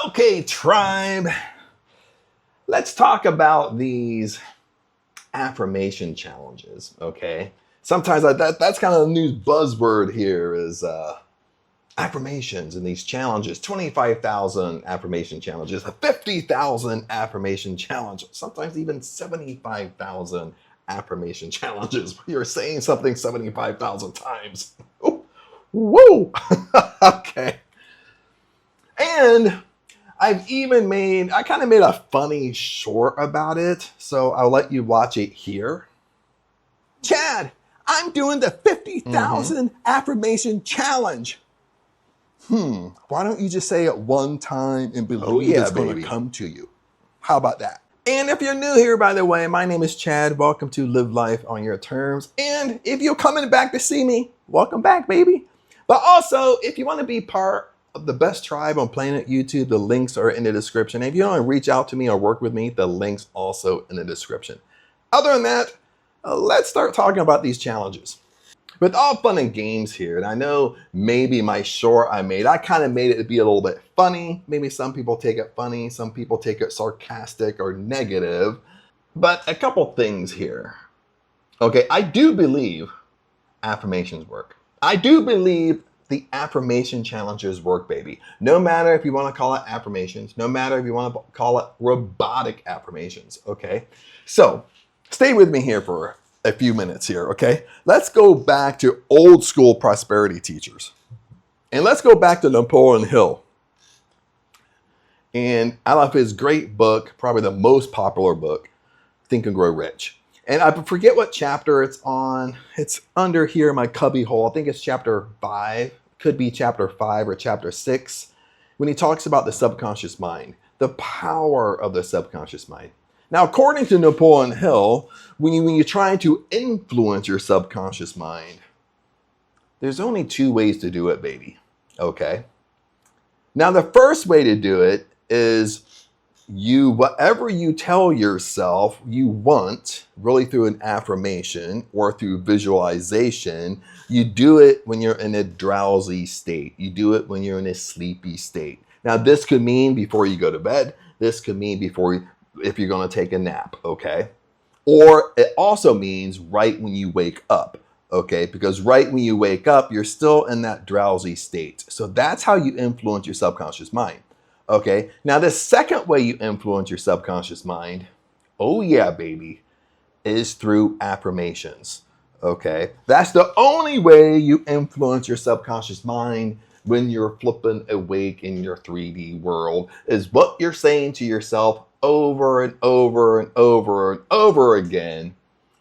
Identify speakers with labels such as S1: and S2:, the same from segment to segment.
S1: Okay, tribe. Let's talk about these affirmation challenges, okay? Sometimes that's kind of the new buzzword here is affirmations and these challenges. 25,000 affirmation challenges, 50,000 affirmation challenges, sometimes even 75,000 affirmation challenges. You're saying something 75,000 times. Woo! Okay. And I kind of made a funny short about it, so I'll let you watch it here. Chad, I'm doing the 50,000 affirmation challenge. Why don't you just say it one time and believe it's going to come to you? How about that? And if you're new here, by the way, my name is Chad. Welcome to Live Life on Your Terms. And if you're coming back to see me, welcome back, baby. But also, if you want to be part of the best tribe on planet YouTube, the links are in the description. If you want to reach out to me or work with me, the links also in the description. Other than that, let's start talking about these challenges. With all fun and games here, and I know maybe my short I kind of made it to be a little bit funny. Maybe some people take it funny, some people take it sarcastic or negative. But a couple things here. Okay, I do believe affirmations work. I do believe the affirmation challenges work, baby. No matter if you want to call it affirmations, no matter if you want to call it robotic affirmations, okay? So, stay with me here for a few minutes here, okay? Let's go back to old school prosperity teachers. And let's go back to Napoleon Hill. And I love his great book, probably the most popular book, Think and Grow Rich. And I forget what chapter it's on. It's under here in my cubby hole. I think it's chapter 5. Could be chapter 5 or chapter 6. When he talks about the subconscious mind, the power of the subconscious mind. Now, according to Napoleon Hill, when you're trying to influence your subconscious mind, there's only 2 ways to do it, baby. Okay? Now, the first way to do it is whatever you tell yourself you want, really through an affirmation or through visualization, you do it when you're in a drowsy state. You do it when you're in a sleepy state. Now, this could mean before you go to bed. This could mean if you're going to take a nap, okay? Or it also means right when you wake up, okay? Because right when you wake up, you're still in that drowsy state. So that's how you influence your subconscious mind. Okay, now the second way you influence your subconscious mind, oh yeah, baby, is through affirmations. Okay, that's the only way you influence your subconscious mind when you're flipping awake in your 3D world, is what you're saying to yourself over and over and over and over again.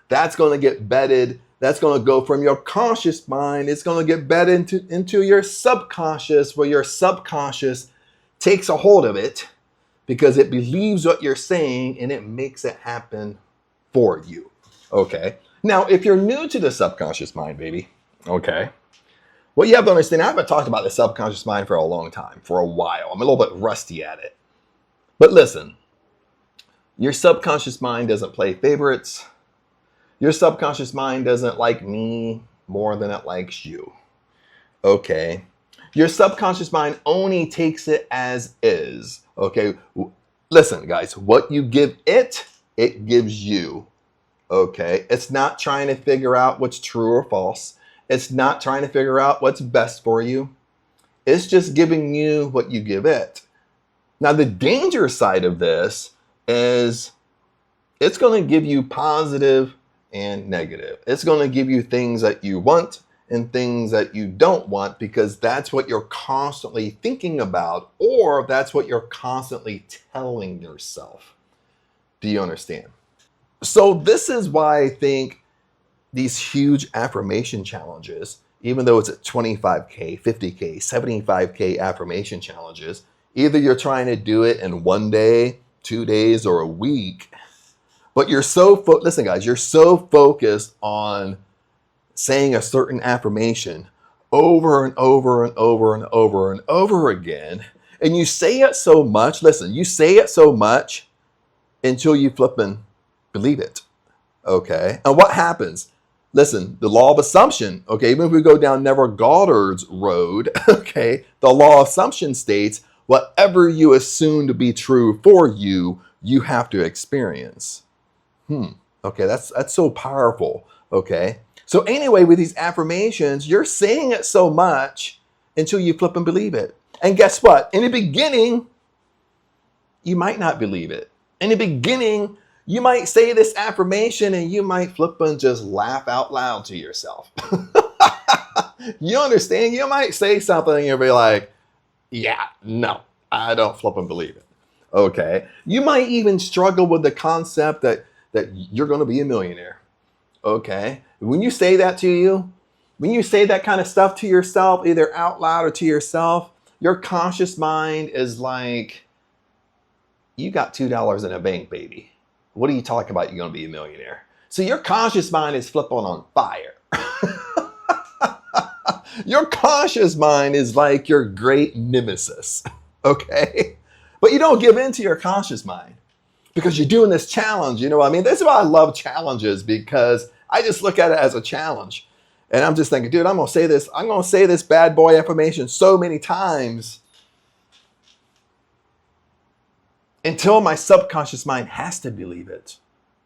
S1: That's going to get bedded. That's going to go from your conscious mind. It's going to get bedded into your subconscious, where your subconscious takes a hold of it because it believes what you're saying and it makes it happen for you. Okay. Now, if you're new to the subconscious mind, baby, okay, what you have to understand, I haven't talked about the subconscious mind for a long time, for a while. I'm a little bit rusty at it. But listen, your subconscious mind doesn't play favorites. Your subconscious mind doesn't like me more than it likes you. Okay. Your subconscious mind only takes it as is, okay? Listen, guys, what you give it, it gives you, okay? It's not trying to figure out what's true or false. It's not trying to figure out what's best for you. It's just giving you what you give it. Now, the danger side of this is it's going to give you positive and negative. It's going to give you things that you want and things that you don't want, because that's what you're constantly thinking about, or that's what you're constantly telling yourself. Do you understand? So this is why I think these huge affirmation challenges, even though it's at 25K, 50K, 75K affirmation challenges, either you're trying to do it in 1 day, 2 days, or a week, but you're so listen, guys, you're so focused on saying a certain affirmation over and over and over and over and over again. And you say it so much, listen, you say it so much until you flippin' believe it. Okay. And what happens? Listen, the law of assumption, okay, even if we go down Neville Goddard's road, okay, the law of assumption states Whatever you assume to be true for you, you have to experience. Okay, that's so powerful. Okay. So anyway, with these affirmations, you're saying it so much until you flip and believe it. And guess what? In the beginning, you might not believe it. In the beginning, you might say this affirmation and you might flip and just laugh out loud to yourself. You understand? You might say something and you'll be like, yeah, no, I don't flip and believe it. Okay. You might even struggle with the concept that you're going to be a millionaire. Okay. When you say that to you, when you say that kind of stuff to yourself, either out loud or to yourself, your conscious mind is like, you got $2 in a bank, baby. What are you talking about? You're going to be a millionaire. So your conscious mind is flipping on fire. Your conscious mind is like your great nemesis. Okay. But you don't give in to your conscious mind because you're doing this challenge. You know what I mean? That's why I love challenges, because I just look at it as a challenge. And I'm just thinking, dude, I'm going to say this. I'm going to say this bad boy affirmation so many times until my subconscious mind has to believe it.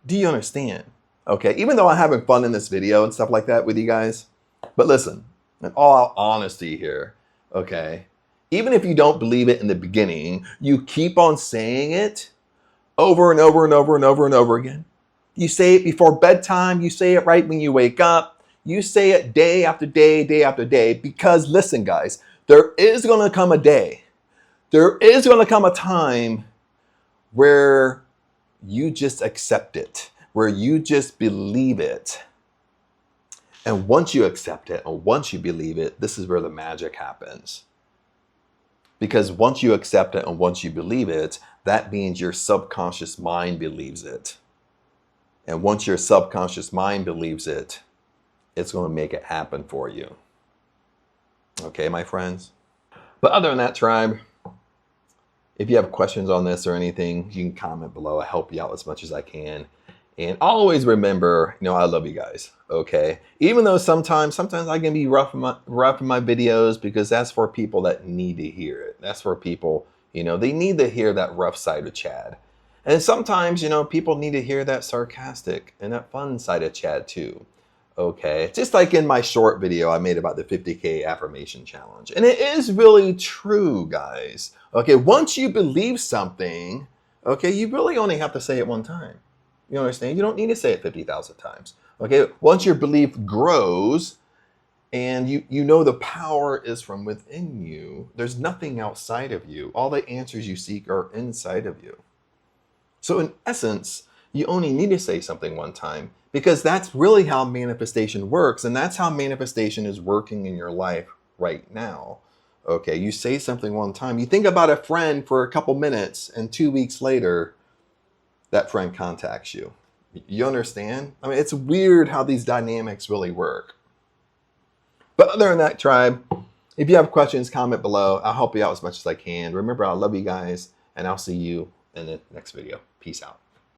S1: Do you understand? Okay. Even though I'm having fun in this video and stuff like that with you guys. But listen, in all honesty here, okay, even if you don't believe it in the beginning, you keep on saying it over and over and over and over and over again. You say it before bedtime. You say it right when you wake up. You say it day after day, day after day, because listen, guys, there is going to come a day. There is going to come a time where you just accept it, where you just believe it. And once you accept it and once you believe it, this is where the magic happens. Because once you accept it and once you believe it, that means your subconscious mind believes it. And once your subconscious mind believes it, it's going to make it happen for you. Okay, my friends? But other than that, tribe, if you have questions on this or anything, you can comment below. I help you out as much as I can. And always remember, I love you guys, okay? Even though sometimes I can be rough in my videos, because that's for people that need to hear it. That's for people, they need to hear that rough side of Chad. And sometimes, people need to hear that sarcastic and that fun side of Chad too, okay? Just like in my short video I made about the 50K affirmation challenge. And it is really true, guys. Okay, once you believe something, okay, you really only have to say it one time. You understand? You don't need to say it 50,000 times. Okay. Once your belief grows and you know the power is from within you, there's nothing outside of you. All the answers you seek are inside of you. So in essence, you only need to say something one time, because that's really how manifestation works. And that's how manifestation is working in your life right now. Okay. You say something one time. You think about a friend for a couple minutes, and 2 weeks later, that friend contacts you. You understand? I mean, it's weird how these dynamics really work. But other than that, tribe, if you have questions, comment below. I'll help you out as much as I can. Remember, I love you guys, and I'll see you in the next video. Peace out.